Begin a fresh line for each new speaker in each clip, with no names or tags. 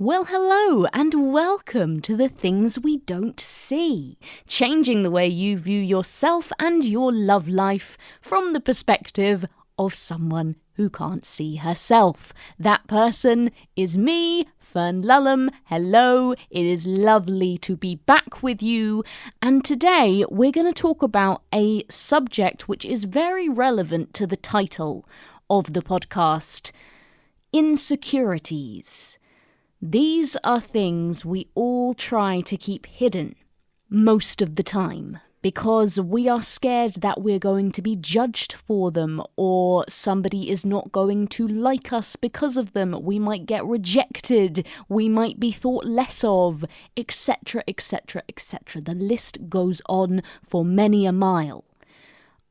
Well, hello and welcome to the things we don't see, changing the way you view yourself and your love life from the perspective of someone who can't see herself. That person is me, Fern Lulham. Hello, it is lovely to be back with you. And today we're going to talk about a subject which is very relevant to the title of the podcast, Insecurities. These are things we all try to keep hidden most of the time because we are scared that we're going to be judged for them or somebody is not going to like us because of them. We might get rejected. We might be thought less of, etc., etc., etc. The list goes on for many a mile.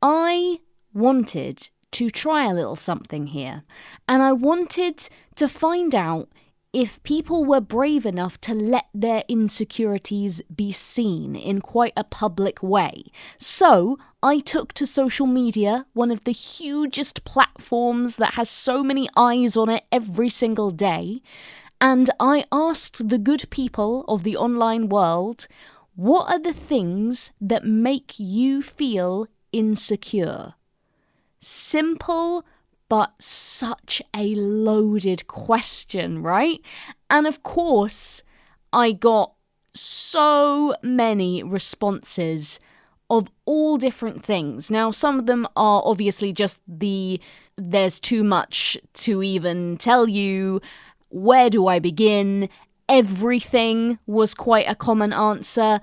I wanted to try a little something here, and I wanted to find out if people were brave enough to let their insecurities be seen in quite a public way. So I took to social media, one of the hugest platforms that has so many eyes on it every single day, and I asked the good people of the online world, what are the things that make you feel insecure? Simple, but such a loaded question, right? And of course, I got so many responses of all different things. Now, some of them are obviously just there's too much to even tell you. Where do I begin? Everything was quite a common answer.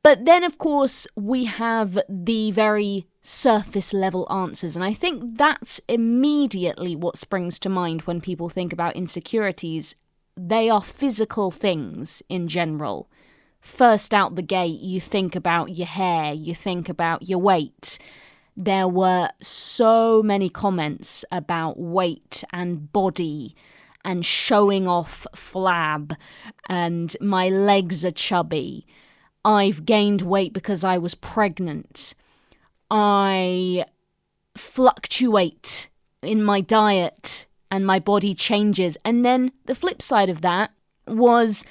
But then, of course, we have the very surface level answers. And I think that's immediately what springs to mind when people think about insecurities. They are physical things in general. First out the gate, you think about your hair, you think about your weight. There were so many comments about weight and body and showing off flab and my legs are chubby. I've gained weight because I was pregnant. I fluctuate in my diet and my body changes. And then the flip side of that was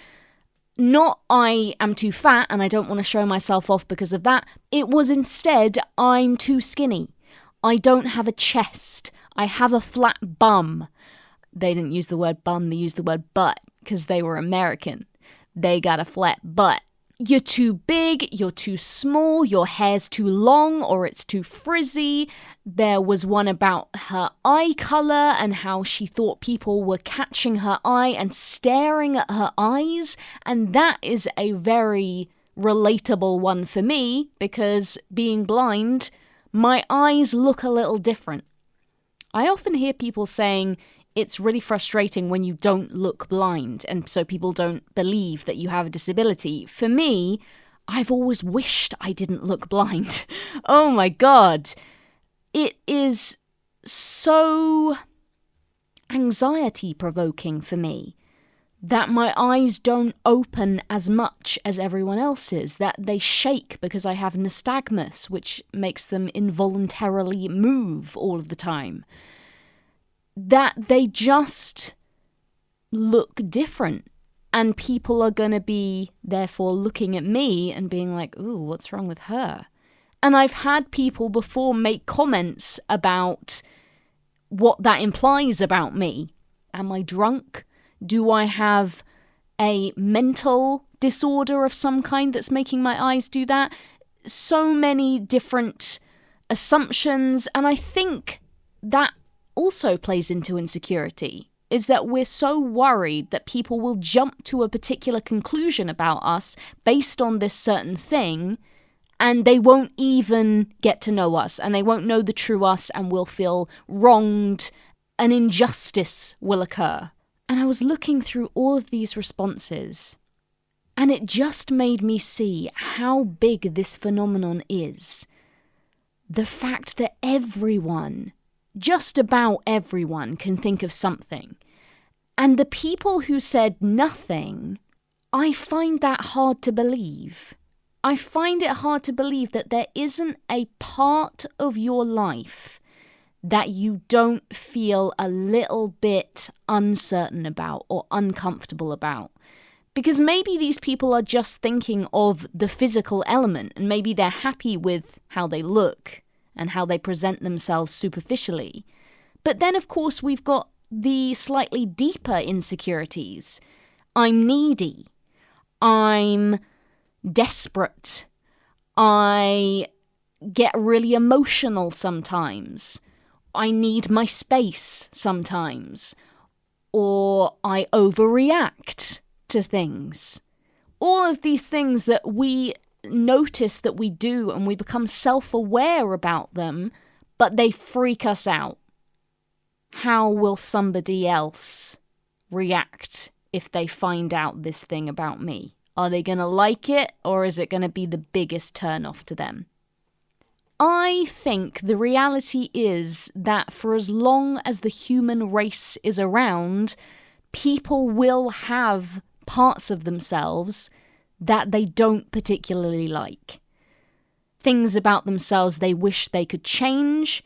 not I am too fat and I don't want to show myself off because of that. It was instead I'm too skinny. I don't have a chest. I have a flat bum. They didn't use the word bum, they used the word butt because they were American. They got a flat butt. You're too big, you're too small, your hair's too long or it's too frizzy. There was one about her eye colour and how she thought people were catching her eye and staring at her eyes. And that is a very relatable one for me because being blind, my eyes look a little different. I often hear people saying, it's really frustrating when you don't look blind, and so people don't believe that you have a disability. For me, I've always wished I didn't look blind. Oh my God. It is so anxiety-provoking for me that my eyes don't open as much as everyone else's, that they shake because I have nystagmus, which makes them involuntarily move all of the time. That they just look different and people are going to be therefore looking at me and being like, ooh, what's wrong with her? And I've had people before make comments about what that implies about me. Am I drunk? Do I have a mental disorder of some kind that's making my eyes do that? So many different assumptions, and I think that also plays into insecurity, is that we're so worried that people will jump to a particular conclusion about us based on this certain thing, and they won't even get to know us, and they won't know the true us, and we'll feel wronged, an injustice will occur. And I was looking through all of these responses, and it just made me see how big this phenomenon is. The fact that everyone, just about everyone, can think of something. And the people who said nothing, I find that hard to believe. I find it hard to believe that there isn't a part of your life that you don't feel a little bit uncertain about or uncomfortable about. Because maybe these people are just thinking of the physical element, and maybe they're happy with how they look and how they present themselves superficially. But then, of course, we've got the slightly deeper insecurities. I'm needy. I'm desperate. I get really emotional sometimes. I need my space sometimes. Or I overreact to things. All of these things that we notice that we do and we become self-aware about them, but they freak us out. How will somebody else react if they find out this thing about me? Are they going to like it, or is it going to be the biggest turn-off to them? I think the reality is that for as long as the human race is around, people will have parts of themselves that they don't particularly like. Things about themselves they wish they could change,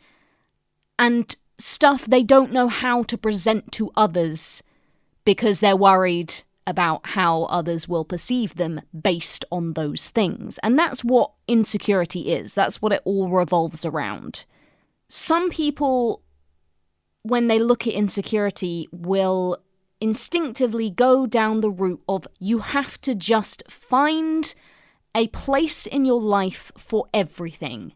and stuff they don't know how to present to others because they're worried about how others will perceive them based on those things. And that's what insecurity is. That's what it all revolves around. Some people, when they look at insecurity, will instinctively go down the route of you have to just find a place in your life for everything.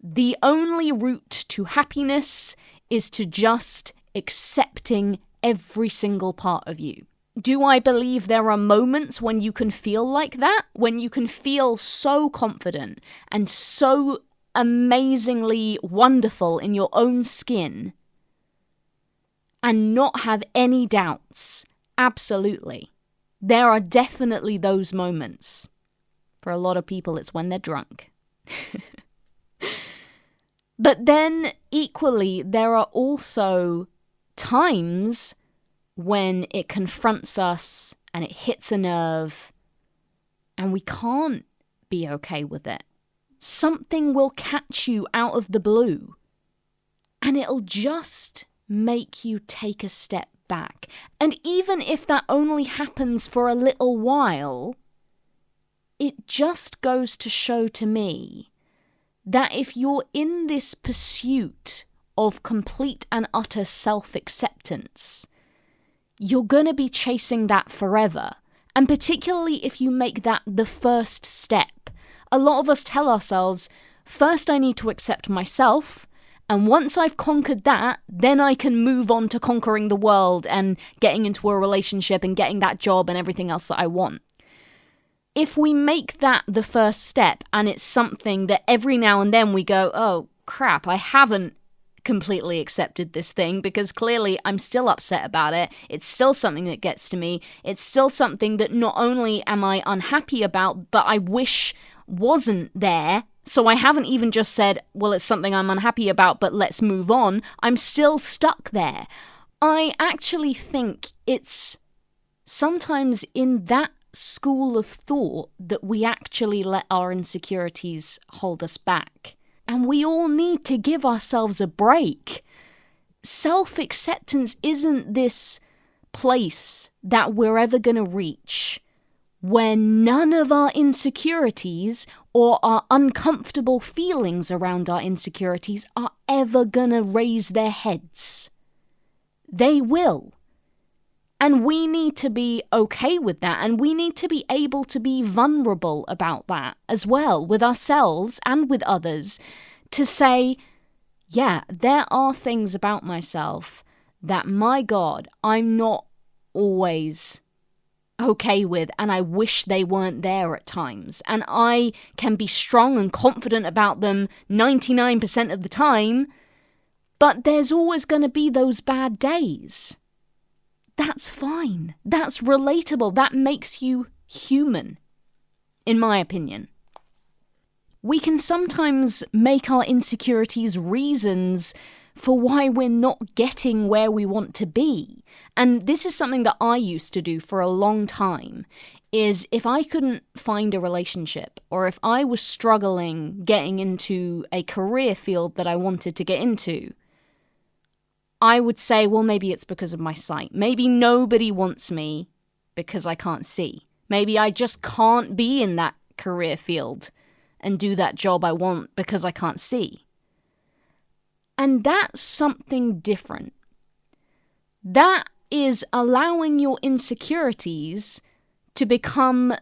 The only route to happiness is to just accepting every single part of you. Do I believe there are moments when you can feel like that? When you can feel so confident and so amazingly wonderful in your own skin and not have any doubts? Absolutely. There are definitely those moments. For a lot of people, it's when they're drunk. But then, equally, there are also times when it confronts us and it hits a nerve and we can't be okay with it. Something will catch you out of the blue and it'll just make you take a step back. And even if that only happens for a little while, it just goes to show to me that if you're in this pursuit of complete and utter self-acceptance, you're going to be chasing that forever. And particularly if you make that the first step. A lot of us tell ourselves, first I need to accept myself, and once I've conquered that, then I can move on to conquering the world and getting into a relationship and getting that job and everything else that I want. If we make that the first step and it's something that every now and then we go, oh crap, I haven't completely accepted this thing because clearly I'm still upset about it. It's still something that gets to me. It's still something that not only am I unhappy about, but I wish wasn't there. So I haven't even just said, well, it's something I'm unhappy about, but let's move on. I'm still stuck there. I actually think it's sometimes in that school of thought that we actually let our insecurities hold us back. And we all need to give ourselves a break. Self-acceptance isn't this place that we're ever going to reach where none of our insecurities or our uncomfortable feelings around our insecurities are ever going to raise their heads. They will. And we need to be okay with that, and we need to be able to be vulnerable about that as well, with ourselves and with others, to say, yeah, there are things about myself that, my God, I'm not always okay with, and I wish they weren't there at times. And I can be strong and confident about them 99% of the time, but there's always going to be those bad days. That's fine. That's relatable. That makes you human, in my opinion. We can sometimes make our insecurities reasons for why we're not getting where we want to be. And this is something that I used to do for a long time, is if I couldn't find a relationship, or if I was struggling getting into a career field that I wanted to get into, I would say, well, maybe it's because of my sight. Maybe nobody wants me because I can't see. Maybe I just can't be in that career field and do that job I want because I can't see. And that's something different. That is allowing your insecurities to become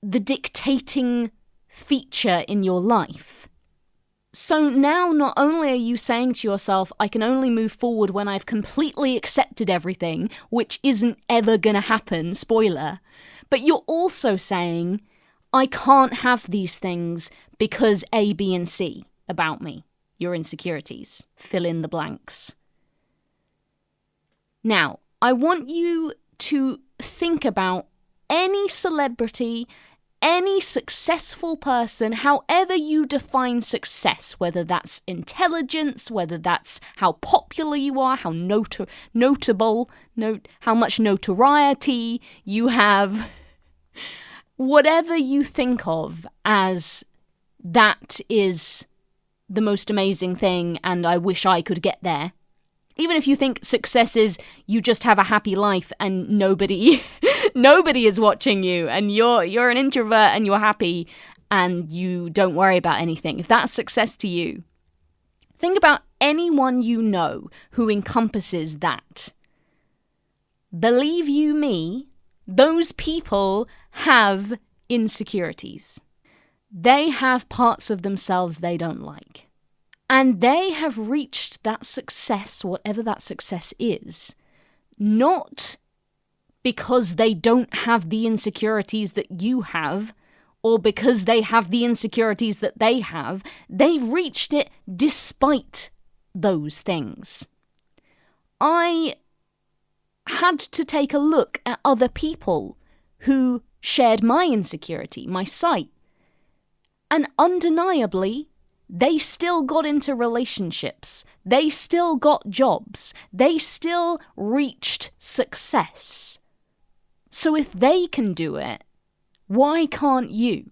the dictating feature in your life. So now not only are you saying to yourself, I can only move forward when I've completely accepted everything, which isn't ever gonna happen, spoiler, but you're also saying, I can't have these things because A, B, and C about me, your insecurities. Fill in the blanks. Now, I want you to think about any celebrity, any successful person, however you define success, whether that's intelligence, whether that's how popular you are, how notable, how much notoriety you have, whatever you think of as that is the most amazing thing and I wish I could get there. Even if you think success is you just have a happy life and nobody is watching you and you're an introvert and you're happy and you don't worry about anything. If that's success to you, think about anyone you know who encompasses that. Believe you me, those people have insecurities. They have parts of themselves they don't like. And they have reached that success, whatever that success is, not because they don't have the insecurities that you have, or because they have the insecurities that they have. They've reached it despite those things. I had to take a look at other people who shared my insecurity, my sight, and undeniably, they still got into relationships. They still got jobs. They still reached success. So if they can do it, why can't you?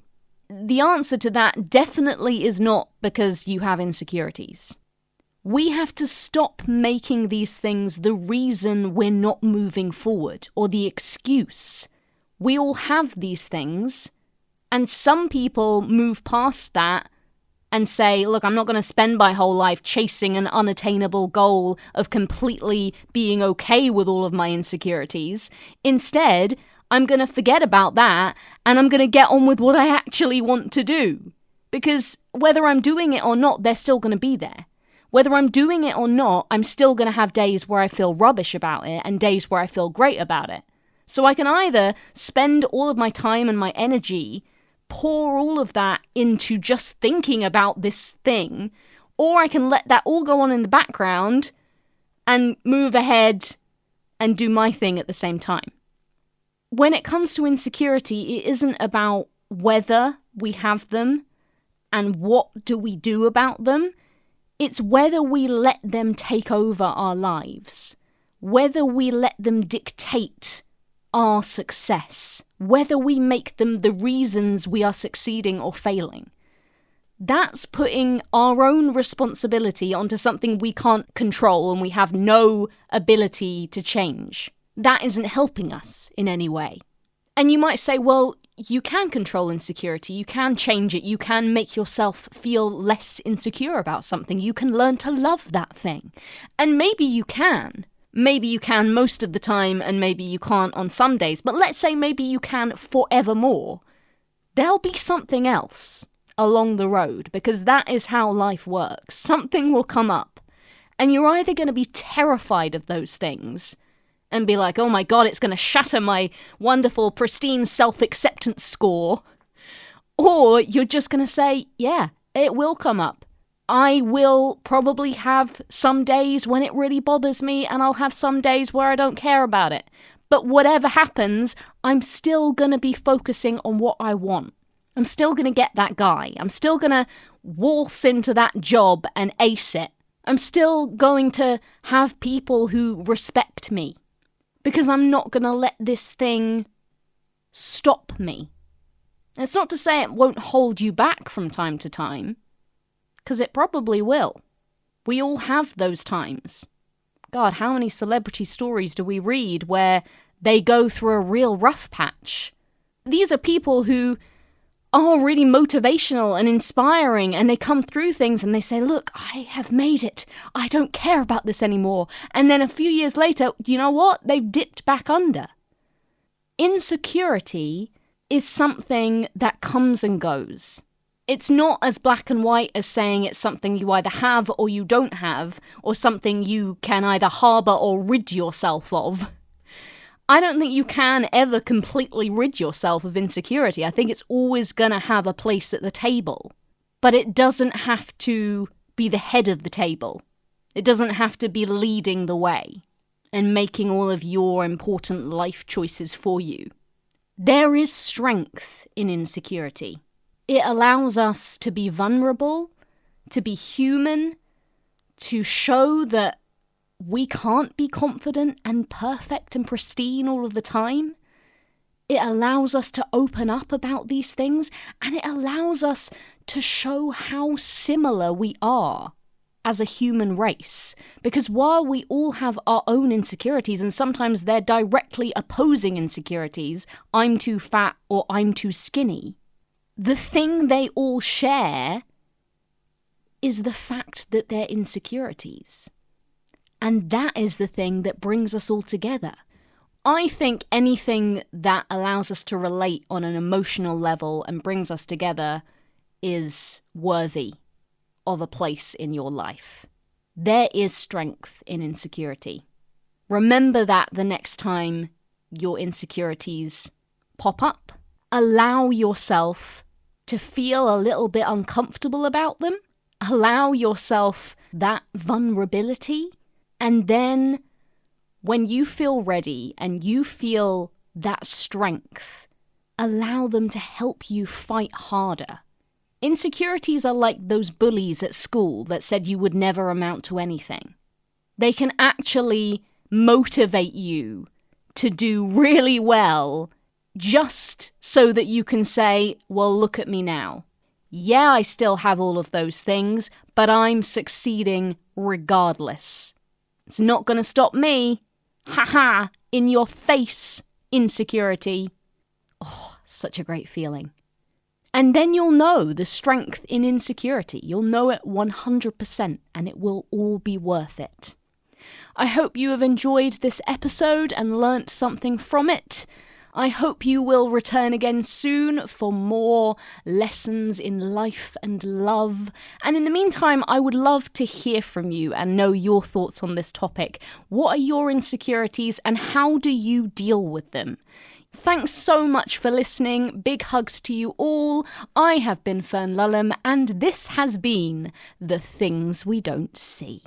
The answer to that definitely is not because you have insecurities. We have to stop making these things the reason we're not moving forward or the excuse. We all have these things, and some people move past that and say, look, I'm not going to spend my whole life chasing an unattainable goal of completely being okay with all of my insecurities. Instead, I'm going to forget about that and I'm going to get on with what I actually want to do. Because whether I'm doing it or not, they're still going to be there. Whether I'm doing it or not, I'm still going to have days where I feel rubbish about it and days where I feel great about it. So I can either spend all of my time and my energy, pour all of that into just thinking about this thing, or I can let that all go on in the background and move ahead and do my thing at the same time. When it comes to insecurity, it isn't about whether we have them and what do we do about them. It's whether we let them take over our lives, whether we let them dictate our success, whether we make them the reasons we are succeeding or failing. That's putting our own responsibility onto something we can't control and we have no ability to change. That isn't helping us in any way. And you might say, well, you can control insecurity, you can change it, you can make yourself feel less insecure about something, you can learn to love that thing. And maybe you can. Maybe you can most of the time and maybe you can't on some days, but let's say maybe you can forevermore. There'll be something else along the road because that is how life works. Something will come up and you're either going to be terrified of those things and be like, oh my God, it's going to shatter my wonderful, pristine self-acceptance score, or you're just going to say, yeah, it will come up. I will probably have some days when it really bothers me and I'll have some days where I don't care about it. But whatever happens, I'm still going to be focusing on what I want. I'm still going to get that guy. I'm still going to waltz into that job and ace it. I'm still going to have people who respect me because I'm not going to let this thing stop me. It's not to say it won't hold you back from time to time, because it probably will. We all have those times. God, how many celebrity stories do we read where they go through a real rough patch? These are people who are really motivational and inspiring, and they come through things and they say, look, I have made it. I don't care about this anymore. And then a few years later, you know what? They've dipped back under. Insecurity is something that comes and goes. It's not as black and white as saying it's something you either have or you don't have, or something you can either harbour or rid yourself of. I don't think you can ever completely rid yourself of insecurity. I think it's always going to have a place at the table. But it doesn't have to be the head of the table. It doesn't have to be leading the way and making all of your important life choices for you. There is strength in insecurity. It allows us to be vulnerable, to be human, to show that we can't be confident and perfect and pristine all of the time. It allows us to open up about these things, and it allows us to show how similar we are as a human race. Because while we all have our own insecurities, and sometimes they're directly opposing insecurities, I'm too fat or I'm too skinny, the thing they all share is the fact that they're insecurities. And that is the thing that brings us all together. I think anything that allows us to relate on an emotional level and brings us together is worthy of a place in your life. There is strength in insecurity. Remember that the next time your insecurities pop up. Allow yourself to feel a little bit uncomfortable about them. Allow yourself that vulnerability. And then when you feel ready and you feel that strength, allow them to help you fight harder. Insecurities are like those bullies at school that said you would never amount to anything. They can actually motivate you to do really well just so that you can say, well, look at me now. Yeah, I still have all of those things, but I'm succeeding regardless. It's not going to stop me. Ha-ha, in your face, insecurity. Oh, such a great feeling. And then you'll know the strength in insecurity. You'll know it 100%, and it will all be worth it. I hope you have enjoyed this episode and learnt something from it. I hope you will return again soon for more lessons in life and love. And in the meantime, I would love to hear from you and know your thoughts on this topic. What are your insecurities and how do you deal with them? Thanks so much for listening. Big hugs to you all. I have been Fern Lulham, and this has been The Things We Don't See.